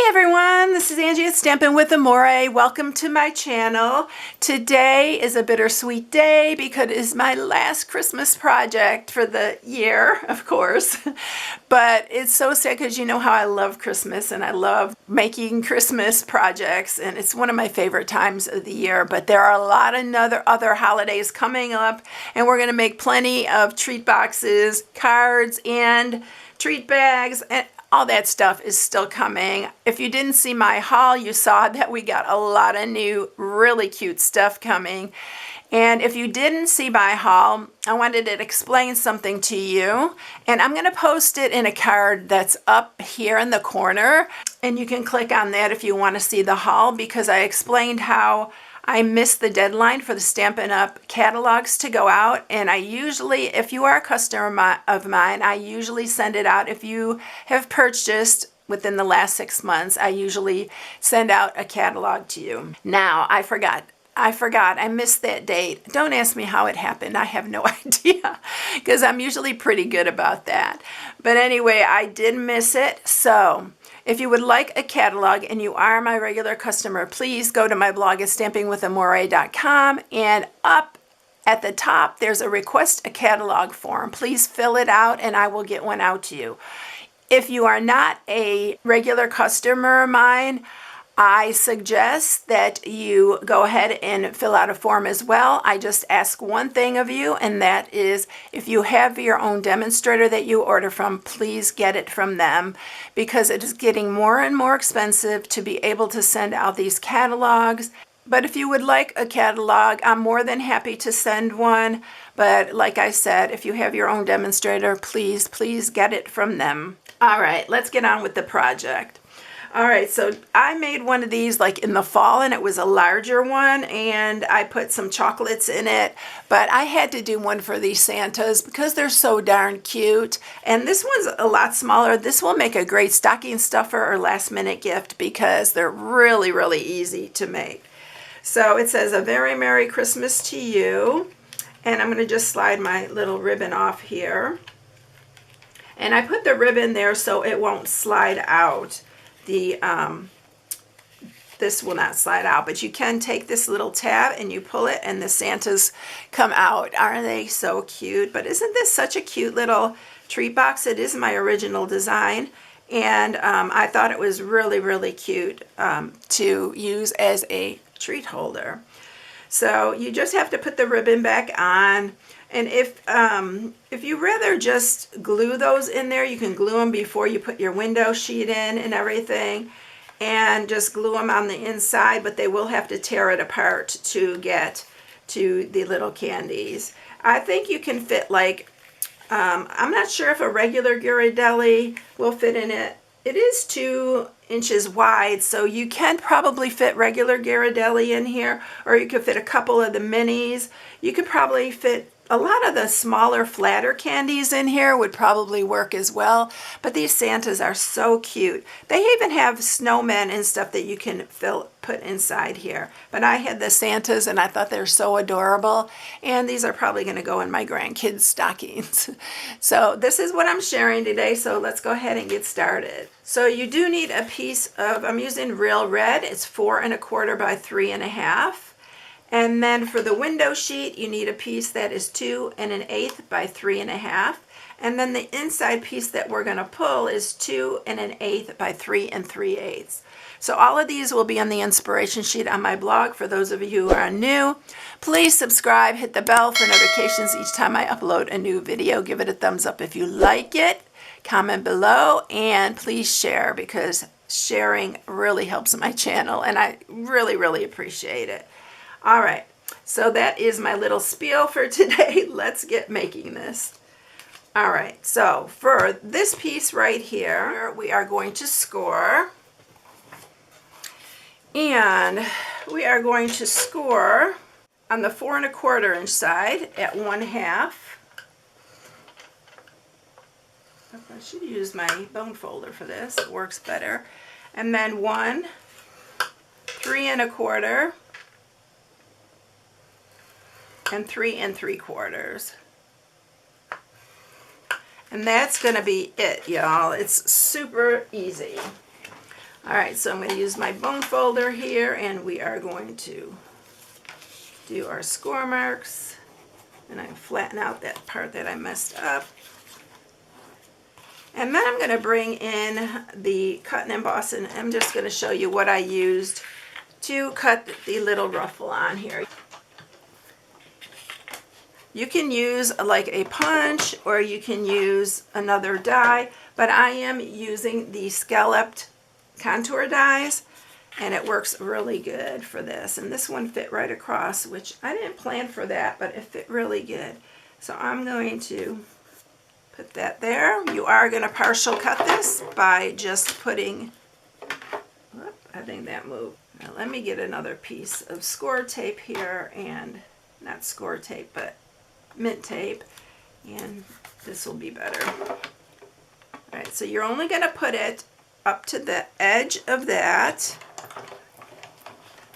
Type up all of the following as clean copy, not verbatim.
everyone, this is Angie at StampingWithAmore. Welcome to my channel. Today is a bittersweet day because it is my last Christmas project for the year, of course. But it's so sad because you know how I love Christmas and I love making Christmas projects, and it's one of my favorite times of the year. But there are a lot of other holidays coming up, and we're going to make plenty of treat boxes, cards, and treat bags, and all that stuff is still coming. If you didn't see my haul, you saw that we got a lot of new, really cute stuff coming. And if you didn't see my haul, I wanted to explain something to you. And I'm going to post it in a card that's up here in the corner. And you can click on that if you want to see the haul, because I explained how I missed the deadline for the Stampin' Up! Catalogs to go out, and I usually, if you are a customer of mine, I usually send it out. If you have purchased within the last 6 months, I usually send out a catalog to you. Now, I forgot. I missed that date. Don't ask me how it happened. I have no idea, because I'm usually pretty good about that. But anyway, I did miss it, so if you would like a catalog and you are my regular customer, please go to my blog at StampingWithAmore.com, and up at the top there's a request a catalog form. Please fill it out and I will get one out to you. If you are not a regular customer of mine, I suggest that you go ahead and fill out a form as well. I just ask one thing of you, and that is if you have your own demonstrator that you order from, please get it from them, because it is getting more and more expensive to be able to send out these catalogs. But if you would like a catalog, I'm more than happy to send one. But like I said, if you have your own demonstrator, please get it from them. All right, let's get on with the project. All right, so I made one of these like in the fall, and it was a larger one, and I put some chocolates in it, but I had to do one for these Santas because they're so darn cute. And this one's a lot smaller. This will make a great stocking stuffer or last minute gift because they're really, really easy to make. So it says, "A very Merry Christmas to you." And I'm going to just slide my little ribbon off here. And I put the ribbon there so it won't slide out. This will not slide out, but you can take this little tab and you pull it and the Santas come out. Aren't they so cute? But isn't this such a cute little treat box? It is my original design, and I thought it was really, really cute to use as a treat holder. So you just have to put the ribbon back on. And if you rather just glue those in there, you can glue them before you put your window sheet in and everything, and just glue them on the inside, but they will have to tear it apart to get to the little candies. I think you can fit like, I'm not sure if a regular Ghirardelli will fit in it. It is 2 inches wide, so you can probably fit regular Ghirardelli in here, or you could fit a couple of the minis. You could probably fit a lot of the smaller, flatter candies in here would probably work as well, but these Santas are so cute. They even have snowmen and stuff that you can put inside here. But I had the Santas and I thought they're so adorable, and these are probably going to go in my grandkids' stockings. So this is what I'm sharing today, so let's go ahead and get started. So you do need a piece of, I'm using Real Red, it's 4 1/4 by 3 1/2. And then for the window sheet, you need a piece that is 2 1/8 by 3 1/2. And then the inside piece that we're going to pull is 2 1/8 by 3 3/8. So all of these will be on the inspiration sheet on my blog. For those of you who are new, please subscribe, hit the bell for notifications each time I upload a new video. Give it a thumbs up if you like it. Comment below, and please share, because sharing really helps my channel, and I really, really appreciate it. All right, so that is my little spiel for today. Let's get making this. All right, so for this piece right here, we are going to score. And we are going to score on the 4 1/4 inch side at 1/2. I should use my bone folder for this. It works better. And then 1, 3 1/4. And 3 3/4. And that's going to be it, y'all. It's super easy. All right, so I'm going to use my bone folder here, and we are going to do our score marks. And I flatten out that part that I messed up. And then I'm going to bring in the cut and emboss, and I'm just going to show you what I used to cut the little ruffle on here. You can use like a punch, or you can use another die, but I am using the scalloped contour dies, and it works really good for this. And this one fit right across, which I didn't plan for that, but it fit really good. So I'm going to put that there. You are going to partial cut this by just putting, whoop, I think that moved. Now let me get another piece of score tape here, and not score tape, but mint tape, and this will be better. All right, so you're only going to put it up to the edge of that,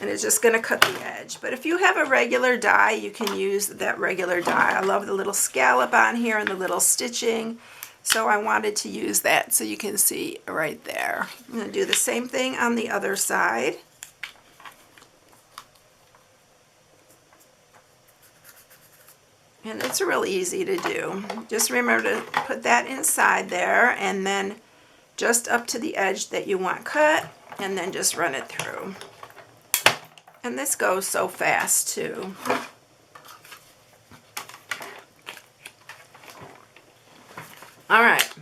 and it's just going to cut the edge. But if you have a regular die, you can use that regular die. I love the little scallop on here and the little stitching, so I wanted to use that so you can see right there. I'm going to do the same thing on the other side. And it's really easy to do. Just remember to put that inside there, and then just up to the edge that you want cut, and then just run it through. And this goes so fast too. All right,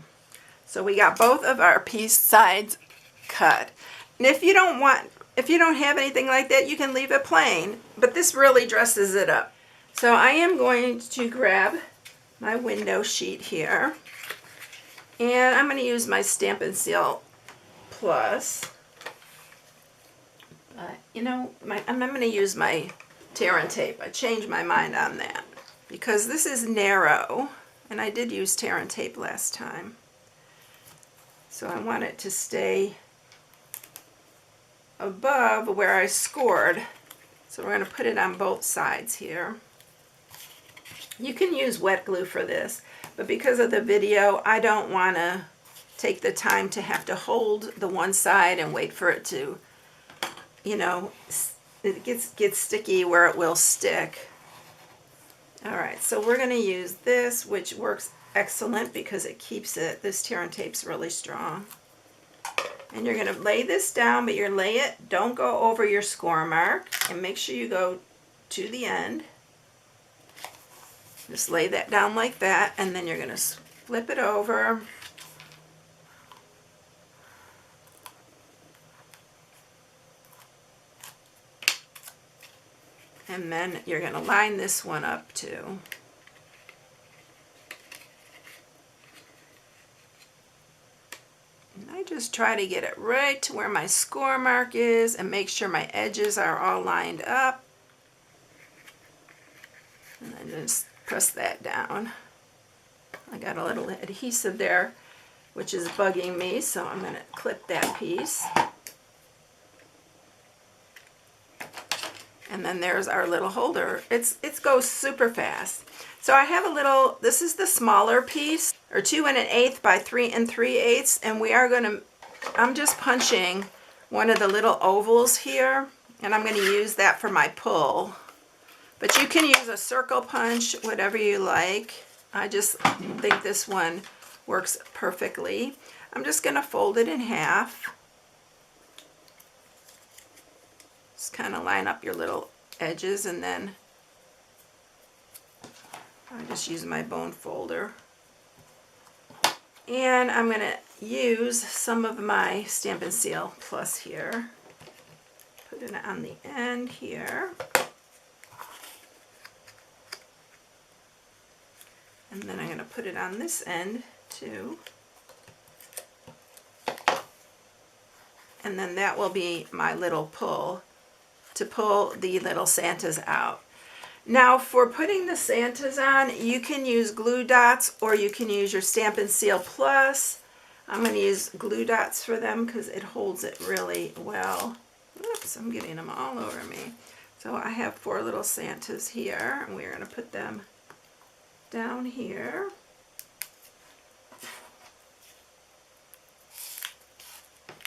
so we got both of our piece sides cut. And if you don't have anything like that, you can leave it plain, but this really dresses it up. So I am going to grab my window sheet here, and I'm going to use my Stampin' Seal Plus. You know, I'm going to use my tear and tape. I changed my mind on that because this is narrow, and I did use tear and tape last time. So I want it to stay above where I scored. So we're going to put it on both sides here. You can use wet glue for this, but because of the video, I don't want to take the time to have to hold the one side and wait for it to, you know, it gets sticky where it will stick. All right, so we're going to use this, which works excellent because it keeps it, this tear and tape's really strong. And you're going to lay this down, but you lay it, don't go over your score mark, and make sure you go to the end. Just lay that down like that, and then you're going to flip it over. And then you're going to line this one up too. And I just try to get it right to where my score mark is and make sure my edges are all lined up. And then just press that down. I got a little adhesive there, which is bugging me, so I'm going to clip that piece. And then there's our little holder. It goes super fast. So I have a little, this is the smaller piece, or 2 1/8 by 3 3/8, and we are going to, I'm just punching one of the little ovals here, and I'm going to use that for my pull. But you can use a circle punch, whatever you like. I just think this one works perfectly. I'm just going to fold it in half. Just kind of line up your little edges, and then I just use my bone folder. And I'm going to use some of my Stampin' Seal Plus here. Put it on the end here. And then I'm going to put it on this end too. And then that will be my little pull to pull the little Santas out. Now for putting the Santas on, you can use glue dots or you can use your Stampin' Seal Plus. I'm going to use glue dots for them because it holds it really well. Oops, I'm getting them all over me. So I have 4 little Santas here, and we're going to put them down here.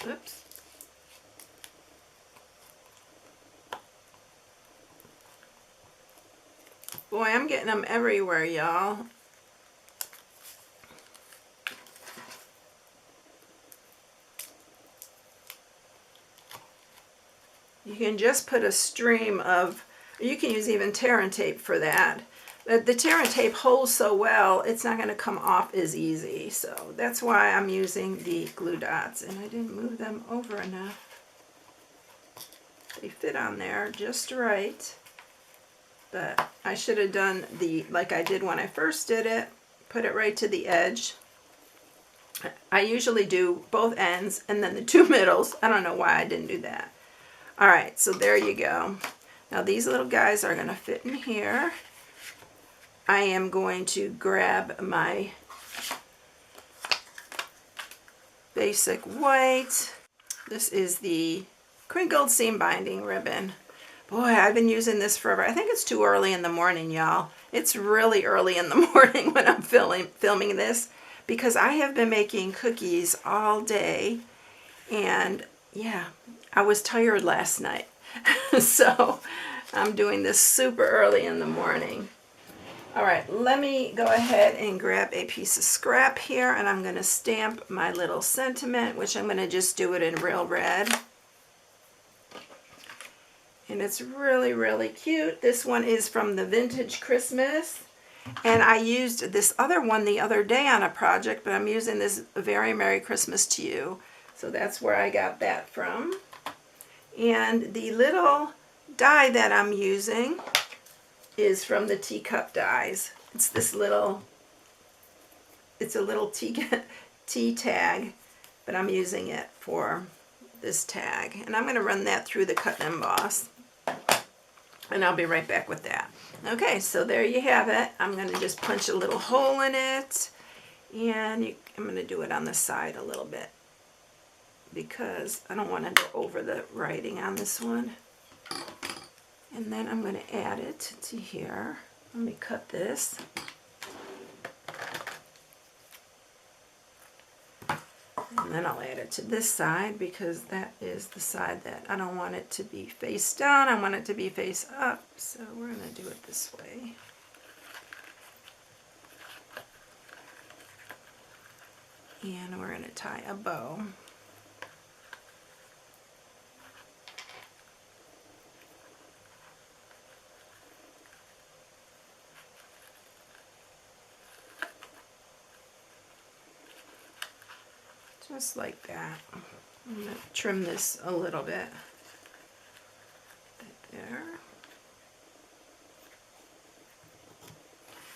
Oops. Boy, I'm getting them everywhere, y'all. You can just put a stream of, you can use even tear and tape for that. But the tear and tape holds so well, it's not going to come off as easy. So that's why I'm using the glue dots. And I didn't move them over enough. They fit on there just right. But I should have done like I did when I first did it, put it right to the edge. I usually do both ends and then the two middles. I don't know why I didn't do that. All right, so there you go. Now these little guys are going to fit in here. I am going to grab my basic white. This is the crinkled seam binding ribbon. Boy, I've been using this forever. I think it's too early in the morning, y'all. It's really early in the morning when I'm filming this because I have been making cookies all day. And yeah, I was tired last night. So I'm doing this super early in the morning. All right, let me go ahead and grab a piece of scrap here, and I'm going to stamp my little sentiment, which I'm going to just do it in real red. And it's really, really cute. This one is from the Vintage Christmas. And I used this other one the other day on a project, but I'm using this Very Merry Christmas to You. So that's where I got that from. And the little die that I'm using is from the teacup dies. It's this little, it's a little tea tag, but I'm using it for this tag. And I'm going to run that through the cut and emboss. And I'll be right back with that. Okay, so there you have it. I'm going to just punch a little hole in it. And I'm going to do it on the side a little bit because I don't want to go over the writing on this one. And then I'm going to add it to here. Let me cut this. And then I'll add it to this side because that is the side that I don't want it to be face down. I want it to be face up. So we're going to do it this way. And we're going to tie a bow. Just like that. I'm going to trim this a little bit. Right there.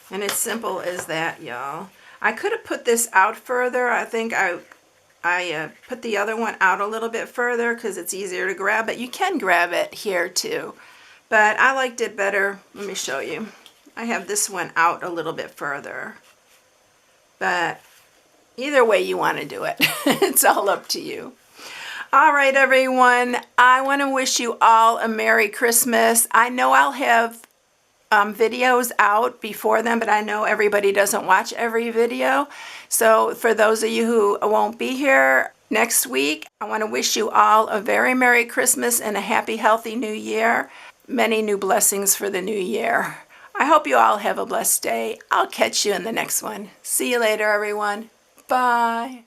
And it's simple as that, y'all. I could have put this out further. I think I put the other one out a little bit further because it's easier to grab, but you can grab it here too. But I liked it better. Let me show you. I have this one out a little bit further. But either way you want to do it, it's all up to you. All right, everyone, I want to wish you all a Merry Christmas. I know I'll have videos out before then, but I know everybody doesn't watch every video. So for those of you who won't be here next week, I want to wish you all a very Merry Christmas and a happy, healthy New Year. Many new blessings for the new year. I hope you all have a blessed day. I'll catch you in the next one. See you later, everyone. Bye.